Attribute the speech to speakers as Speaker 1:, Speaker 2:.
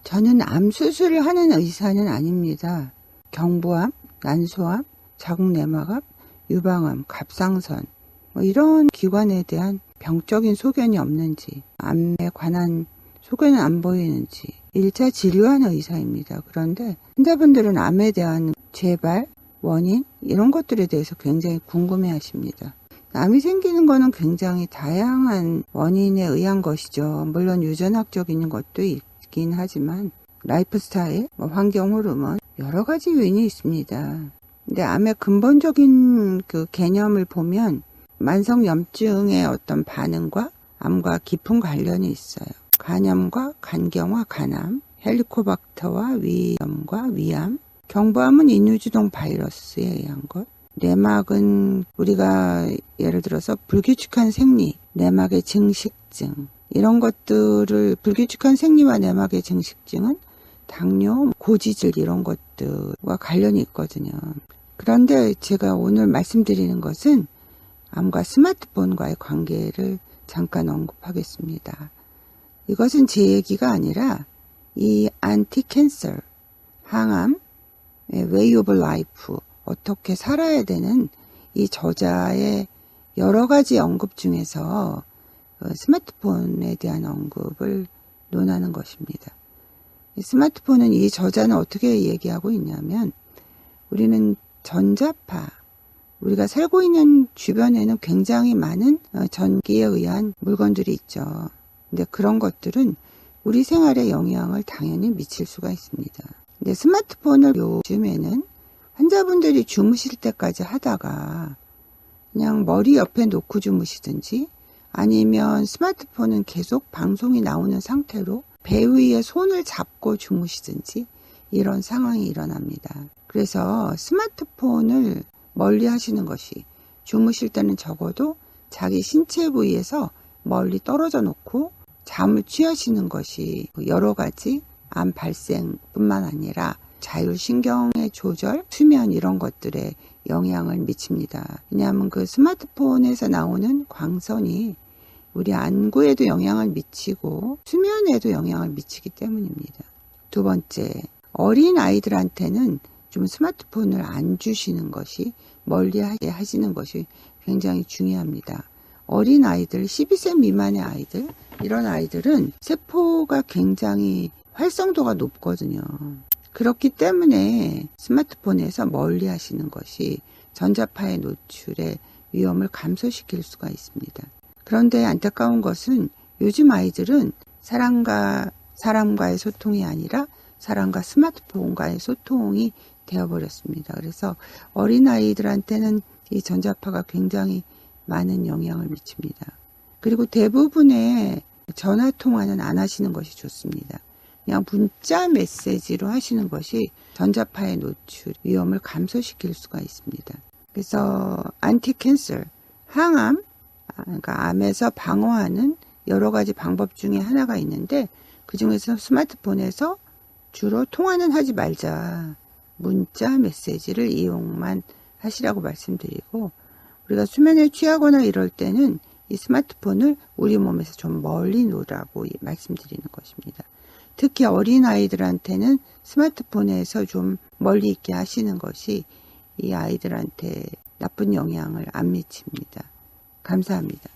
Speaker 1: 저는 암 수술을 하는 의사는 아닙니다. 경부암, 난소암, 자궁내막암, 유방암, 갑상선 이런 기관에 대한 병적인 소견이 없는지, 암에 관한 소견은 안 보이는지 1차 진료하는 의사입니다. 그런데 환자분들은 암에 대한 재발, 원인 이런 것들에 대해서 굉장히 궁금해 하십니다. 암이 생기는 거는 굉장히 다양한 원인에 의한 것이죠. 물론 유전학적인 것도 있긴 하지만 라이프 스타일, 환경 호르몬 여러 가지 요인이 있습니다. 근데 암의 근본적인 그 개념을 보면 만성염증의 어떤 반응과 암과 깊은 관련이 있어요. 간염과 간경화, 간암, 헬리코박터와 위염과 위암, 경부암은 인유주동 바이러스에 의한 것, 내막은 우리가 예를 들어서 불규칙한 생리, 내막의 증식증 이런 것들을 불규칙한 생리와 내막의 증식증은 당뇨, 고지질 이런 것들과 관련이 있거든요. 그런데 제가 오늘 말씀드리는 것은 암과 스마트폰과의 관계를 잠깐 언급하겠습니다. 이것은 제 얘기가 아니라 이 안티캔서, 항암, 웨이 오브 라이프, 어떻게 살아야 되는 이 저자의 여러 가지 언급 중에서 스마트폰에 대한 언급을 논하는 것입니다. 스마트폰은 이 저자는 어떻게 얘기하고 있냐면 우리는 전자파, 우리가 살고 있는 주변에는 굉장히 많은 전기에 의한 물건들이 있죠. 근데 그런 것들은 우리 생활에 영향을 당연히 미칠 수가 있습니다. 근데 스마트폰을 요즘에는 환자분들이 주무실 때까지 하다가 그냥 머리 옆에 놓고 주무시든지 아니면 스마트폰은 계속 방송이 나오는 상태로 배 위에 손을 잡고 주무시든지 이런 상황이 일어납니다. 그래서 스마트폰을 멀리 하시는 것이, 주무실 때는 적어도 자기 신체 부위에서 멀리 떨어져 놓고 잠을 취하시는 것이 여러 가지 암 발생뿐만 아니라 자율신경의 조절, 수면 이런 것들에 영향을 미칩니다. 왜냐하면 그 스마트폰에서 나오는 광선이 우리 안구에도 영향을 미치고 수면에도 영향을 미치기 때문입니다. 두 번째, 어린 아이들한테는 좀 스마트폰을 안 주시는 것이, 멀리 하시는 것이 굉장히 중요합니다. 어린 아이들, 12세 미만의 아이들, 이런 아이들은 세포가 굉장히 활성도가 높거든요. 그렇기 때문에 스마트폰에서 멀리 하시는 것이 전자파의 노출의 위험을 감소시킬 수가 있습니다. 그런데 안타까운 것은 요즘 아이들은 사람과의 소통이 아니라 사람과 스마트폰과의 소통이 되어버렸습니다. 그래서 어린아이들한테는 이 전자파가 굉장히 많은 영향을 미칩니다. 그리고 대부분의 전화통화는 안 하시는 것이 좋습니다. 그냥 문자 메시지로 하시는 것이 전자파의 노출 위험을 감소시킬 수가 있습니다. 그래서 안티캔서, 항암, 그러니까 암에서 방어하는 여러 가지 방법 중에 하나가 있는데 그 중에서 스마트폰에서 주로 통화는 하지 말자. 문자 메시지를 이용만 하시라고 말씀드리고, 우리가 수면에 취하거나 이럴 때는 이 스마트폰을 우리 몸에서 좀 멀리 놓으라고 말씀드리는 것입니다. 특히 어린아이들한테는 스마트폰에서 좀 멀리 있게 하시는 것이 이 아이들한테 나쁜 영향을 안 미칩니다. 감사합니다.